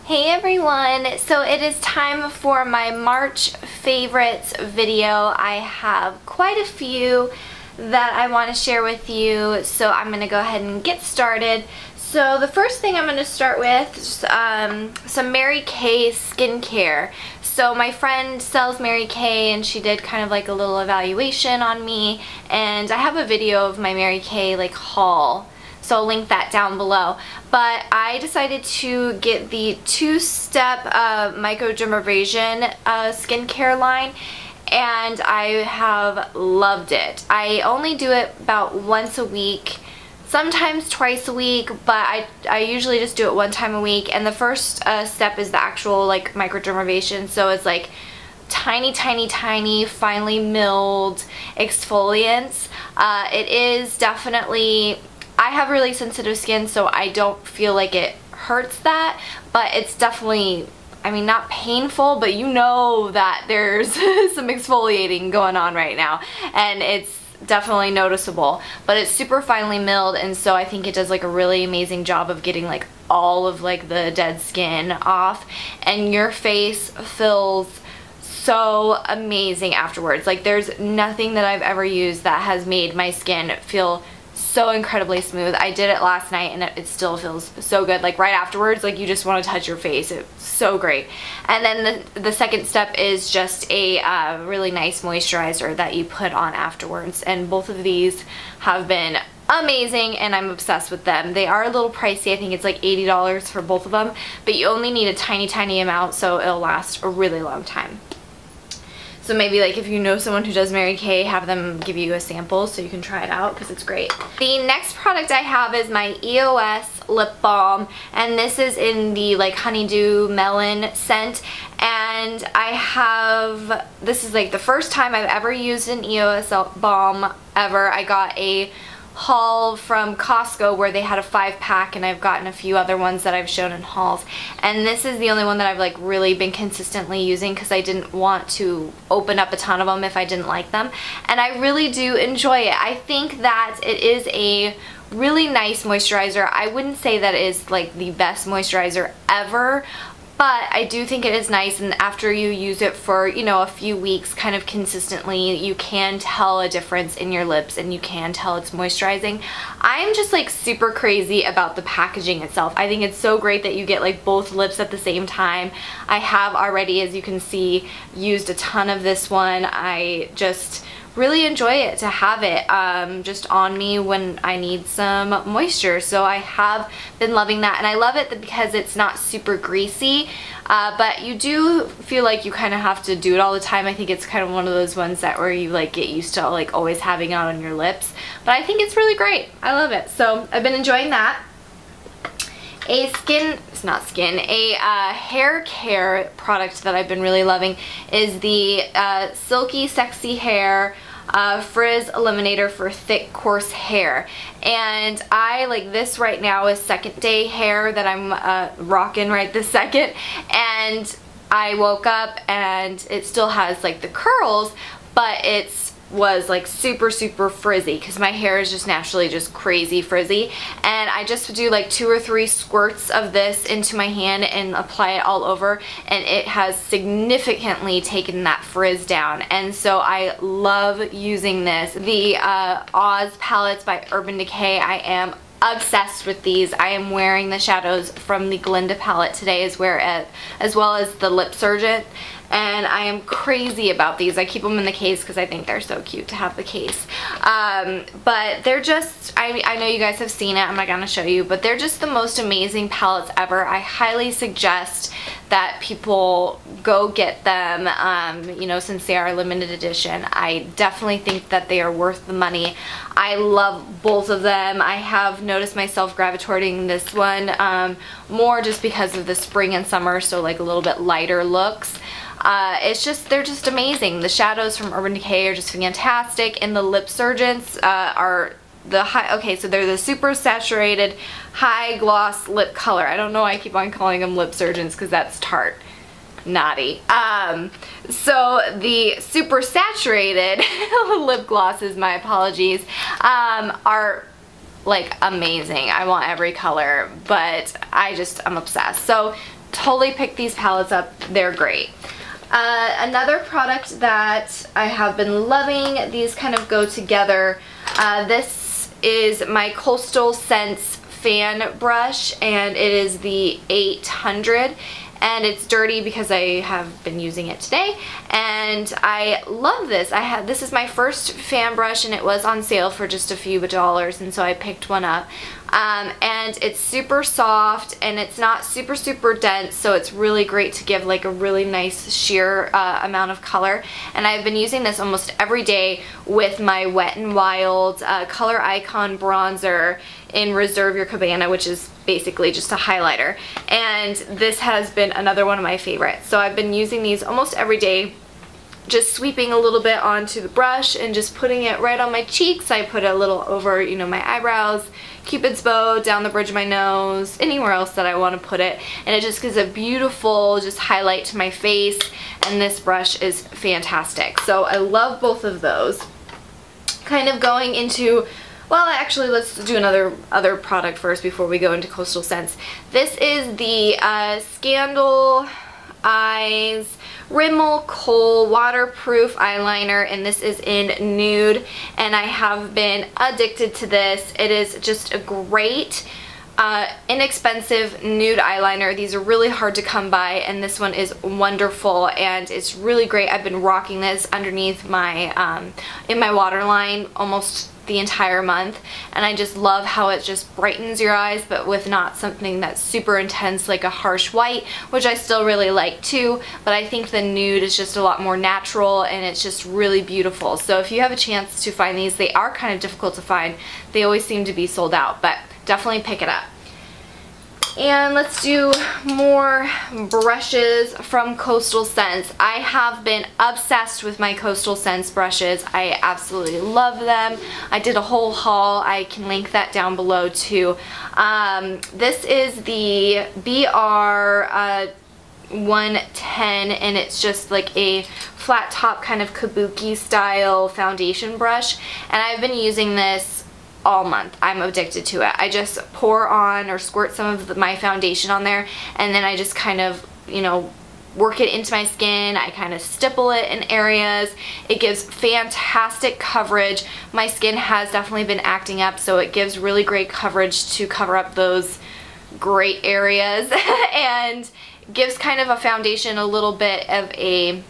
Hey everyone, so it is time for my March favorites video. I have quite a few that I want to share with you, so I'm going to go ahead and get started. So the first thing I'm going to start with is some Mary Kay skincare. So my friend sells Mary Kay and she did kind of like a little evaluation on me, and I have a video of my Mary Kay like haul. So I'll link that down below. But I decided to get the two-step microdermabrasion skincare line, and I have loved it. I only do it about once a week, sometimes twice a week, but I usually just do it one time a week. And the first step is the actual like microdermabrasion, so it's like tiny finely milled exfoliants. It is definitely, I have really sensitive skin, so I don't feel like it hurts that, but it's definitely, I mean, not painful, but you know that there's some exfoliating going on right now, and it's definitely noticeable. But it's super finely milled, and so I think it does like a really amazing job of getting like all of like the dead skin off, and your face feels so amazing afterwards. Like there's nothing that I've ever used that has made my skin feel so incredibly smooth. I did it last night and it still feels so good. Like right afterwards, like you just want to touch your face. It's so great. And then the second step is just a really nice moisturizer that you put on afterwards. And both of these have been amazing and I'm obsessed with them. They are a little pricey. I think it's like $80 for both of them, but you only need a tiny amount, so it'll last a really long time. So maybe like if you know someone who does Mary Kay, have them give you a sample so you can try it out because it's great. The next product I have is my EOS lip balm, and this is in the like honeydew melon scent. And I have, this is like the first time I've ever used an EOS balm ever. I got a haul from Costco where they had a 5-pack, and I've gotten a few other ones that I've shown in hauls, and this is the only one that I've like really been consistently using because I didn't want to open up a ton of them if I didn't like them, and I really do enjoy it. I think that it is a really nice moisturizer. I wouldn't say that it is like the best moisturizer ever, but I do think it is nice, and after you use it for, you know, a few weeks kind of consistently, you can tell a difference in your lips and you can tell it's moisturizing. I'm just like super crazy about the packaging itself. I think it's so great that you get like both lips at the same time. I have already, as you can see, used a ton of this one. I just really enjoy it to have it just on me when I need some moisture. So I have been loving that, and I love it because it's not super greasy, but you do feel like you kind of have to do it all the time. I think it's kind of one of those ones that where you like get used to like always having it on your lips, but I think it's really great. I love it. So I've been enjoying that. A hair care product that I've been really loving is the Silky Sexy Hair Frizz Eliminator for thick, coarse hair. And I like this right now is second day hair that I'm rocking right this second. And I woke up and it still has like the curls, but was like super frizzy because my hair is just naturally just crazy frizzy, and I just do like 2 or 3 squirts of this into my hand and apply it all over, and it has significantly taken that frizz down. And so I love using this. The Oz palettes by Urban Decay, I am obsessed with these. I am wearing the shadows from the Glinda palette today as well as the Lip Surgeon, and I am crazy about these. I keep them in the case because I think they're so cute to have the case. But they're just, I know you guys have seen it, I'm not gonna show you, but they're just the most amazing palettes ever. I highly suggest that people go get them, you know, since they are limited edition. I definitely think that they are worth the money. I love both of them. I have noticed myself gravitating this one more just because of the spring and summer, so like a little bit lighter looks. They're just amazing. The shadows from Urban Decay are just fantastic, and the Lip Surgeons are the they're the super saturated high gloss lip color. I don't know why I keep on calling them Lip Surgeons because that's tart. Naughty. So the super saturated lip glosses, my apologies, are like amazing. I want every color, but I'm obsessed. So totally pick these palettes up. They're great. Another product that I have been loving, these kind of go together. This is my Coastal Scents fan brush, and it is the 800. And it's dirty because I have been using it today, and I love this. This is my first fan brush, and it was on sale for just a few dollars, and so I picked one up. And it's super soft, and it's not super dense, so it's really great to give like a really nice sheer amount of color. And I've been using this almost every day with my Wet n Wild Color Icon bronzer in Reserve Your Cabana, which is basically just a highlighter. And this has been another one of my favorites. So I've been using these almost every day, just sweeping a little bit onto the brush and just putting it right on my cheeks. I put a little over, you know, my eyebrows, Cupid's bow, down the bridge of my nose, anywhere else that I want to put it. And it just gives a beautiful just highlight to my face, and this brush is fantastic. So I love both of those. Kind of going into, well, actually, let's do other product first before we go into Coastal Scents. This is the Scandal Eyes Rimmel Kohl waterproof eyeliner, and this is in nude, and I have been addicted to this. It is just a great inexpensive nude eyeliner. These are really hard to come by, and this one is wonderful, and it's really great. I've been rocking this underneath my in my waterline almost the entire month, and I just love how it just brightens your eyes, but with not something that's super intense like a harsh white, which I still really like too, but I think the nude is just a lot more natural, and it's just really beautiful. So if you have a chance to find these, they are kind of difficult to find. They always seem to be sold out, but definitely pick it up. And let's do more brushes from Coastal Scents. I have been obsessed with my Coastal Scents brushes. I absolutely love them. I did a whole haul. I can link that down below too. This is the BR 110, and it's just like a flat top kind of kabuki style foundation brush, and I've been using this all month. I'm addicted to it. I just pour on or squirt some of my foundation on there, and then I just kind of, you know, work it into my skin. I kind of stipple it in areas. It gives fantastic coverage. My skin has definitely been acting up, so it gives really great coverage to cover up those great areas and gives kind of a foundation a little bit of a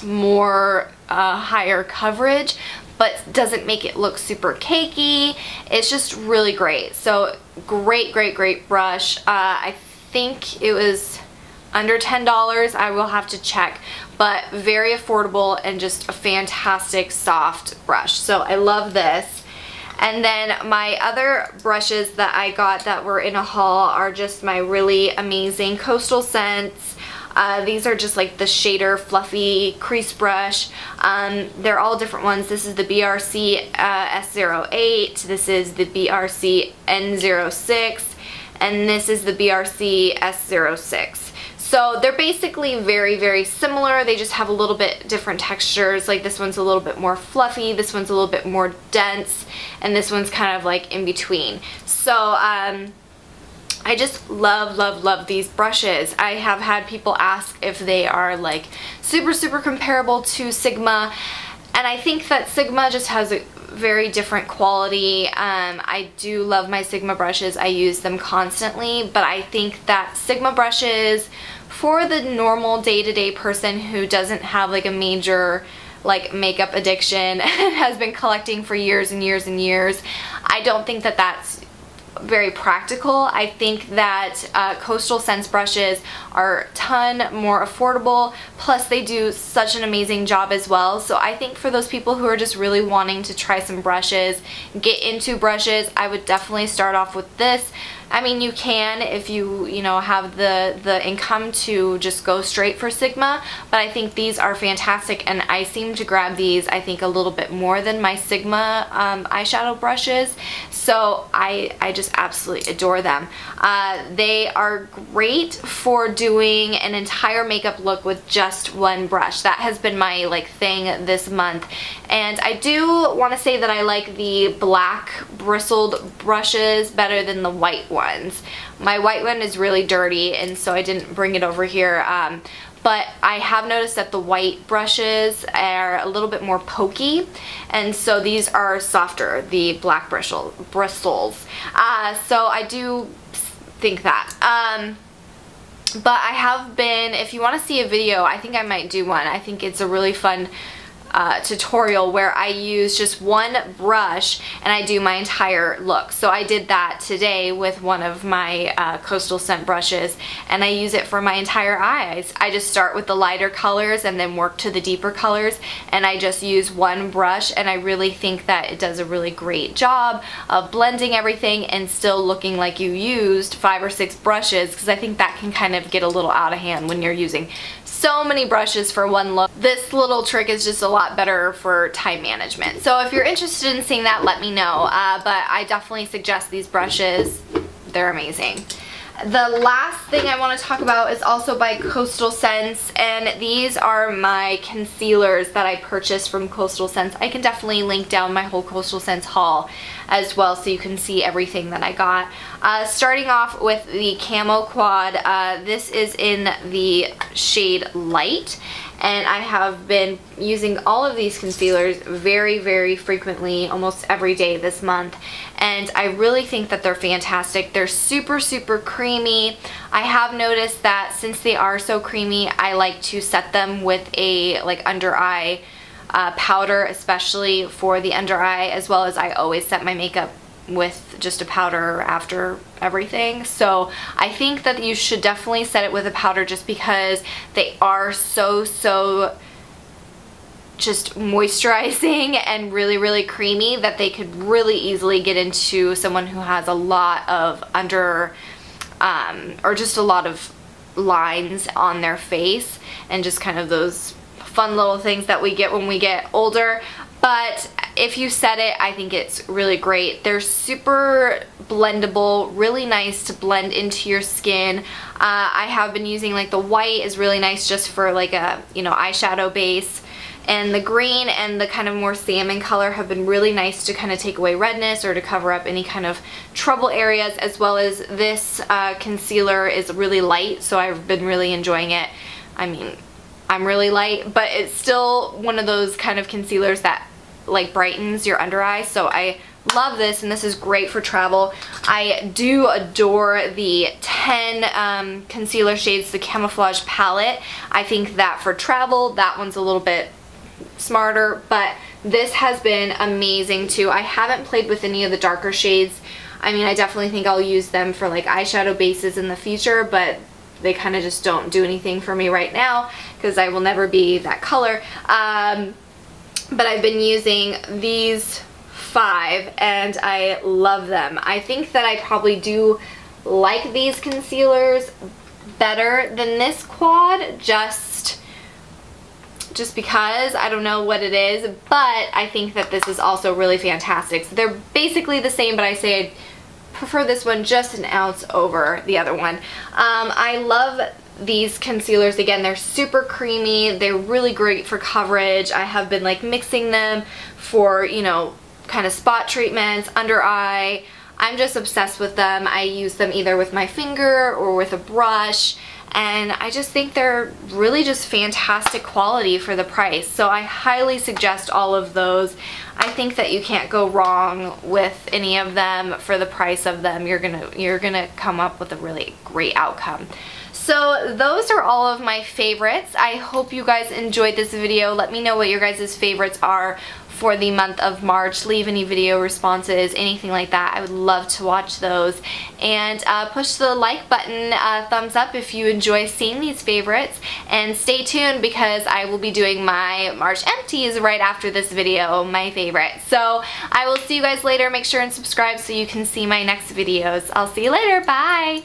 more higher coverage, but doesn't make it look super cakey. It's just really great. So great brush. I think it was under $10. I will have to check, but very affordable and just a fantastic soft brush. So I love this. And then my other brushes that I got that were in a haul are just my really amazing Coastal Scents. These are just like the shader fluffy crease brush. They're all different ones. This is the BRC S08, this is the BRC N06, and this is the BRC S06. So they're basically very similar. They just have a little bit different textures. Like this one's a little bit more fluffy, this one's a little bit more dense, and this one's kind of like in between. So I just love these brushes. I have had people ask if they are like super comparable to Sigma, and I think that Sigma just has a very different quality. I do love my Sigma brushes. I use them constantly, but I think that Sigma brushes, for the normal day-to-day person who doesn't have like a major like makeup addiction and has been collecting for years and years, I don't think that that's very practical. I think that Coastal Scents brushes are a ton more affordable, plus they do such an amazing job as well. So I think for those people who are just really wanting to try some brushes, get into brushes, I would definitely start off with this. I mean, you can if you know, have the income to just go straight for Sigma, but I think these are fantastic, and I seem to grab these, I think, a little bit more than my Sigma eyeshadow brushes, so I just absolutely adore them. They are great for doing an entire makeup look with just one brush. That has been my like thing this month, and I do want to say that I like the black bristled brushes better than the white ones. My white one is really dirty, and so I didn't bring it over here. But I have noticed that the white brushes are a little bit more pokey, and so these are softer, the black bristles. So I do think that. But I have been, if you want to see a video, I think I might do one. I think it's a really fun tutorial where I use just one brush and I do my entire look. So I did that today with one of my Coastal Scent brushes, and I use it for my entire eyes. I just start with the lighter colors and then work to the deeper colors, and I just use one brush, and I really think that it does a really great job of blending everything and still looking like you used 5 or 6 brushes, because I think that can kind of get a little out of hand when you're using so many brushes for one look. This little trick is just a lot better for time management. So if you're interested in seeing that, let me know. But I definitely suggest these brushes. They're amazing. The last thing I want to talk about is also by Coastal Scents, and these are my concealers that I purchased from Coastal Scents. I can definitely link down my whole Coastal Scents haul as well so you can see everything that I got. Starting off with the Camo Quad, this is in the shade Light, and I have been using all of these concealers very, very frequently, almost every day this month, and I really think that they're fantastic. They're super, super creamy. I have noticed that since they are so creamy, I like to set them with a like under eye powder, especially for the under eye, as well as I always set my makeup with just a powder after everything. So I think that you should definitely set it with a powder just because they are so just moisturizing and really, really creamy that they could really easily get into someone who has a lot of under or just a lot of lines on their face and just kind of those fun little things that we get when we get older. But if you set it, I think it's really great. They're super blendable, really nice to blend into your skin. I have been using like the white is really nice just for like a, you know, eyeshadow base. And the green and the kind of more salmon color have been really nice to kind of take away redness or to cover up any kind of trouble areas, as well as this concealer is really light, so I've been really enjoying it. I mean, I'm really light, but it's still one of those kind of concealers that like brightens your under eye, so I love this, and this is great for travel. I do adore the 10 concealer shades, the Camouflage palette. I think that for travel, that one's a little bit smarter, but this has been amazing too. I haven't played with any of the darker shades. I mean, I definitely think I'll use them for like eyeshadow bases in the future, but they kind of just don't do anything for me right now because I will never be that color. But I've been using these 5 and I love them. I think that I probably do like these concealers better than this quad, just because I don't know what it is, but I think that this is also really fantastic. So they're basically the same, but I say I prefer this one just an ounce over the other one. I love these concealers. Again, they're super creamy. They're really great for coverage. I have been like mixing them for, you know, kind of spot treatments, under eye. I'm just obsessed with them. I use them either with my finger or with a brush, and I just think they're really just fantastic quality for the price. So I highly suggest all of those. I think that you can't go wrong with any of them for the price of them. You're gonna come up with a really great outcome. So those are all of my favorites. I hope you guys enjoyed this video. Let me know what your guys' favorites are for the month of March. Leave any video responses, anything like that. I would love to watch those. And push the like button, thumbs up if you enjoy seeing these favorites. And stay tuned because I will be doing my March empties right after this video, my favorite. So I will see you guys later. Make sure and subscribe so you can see my next videos. I'll see you later. Bye!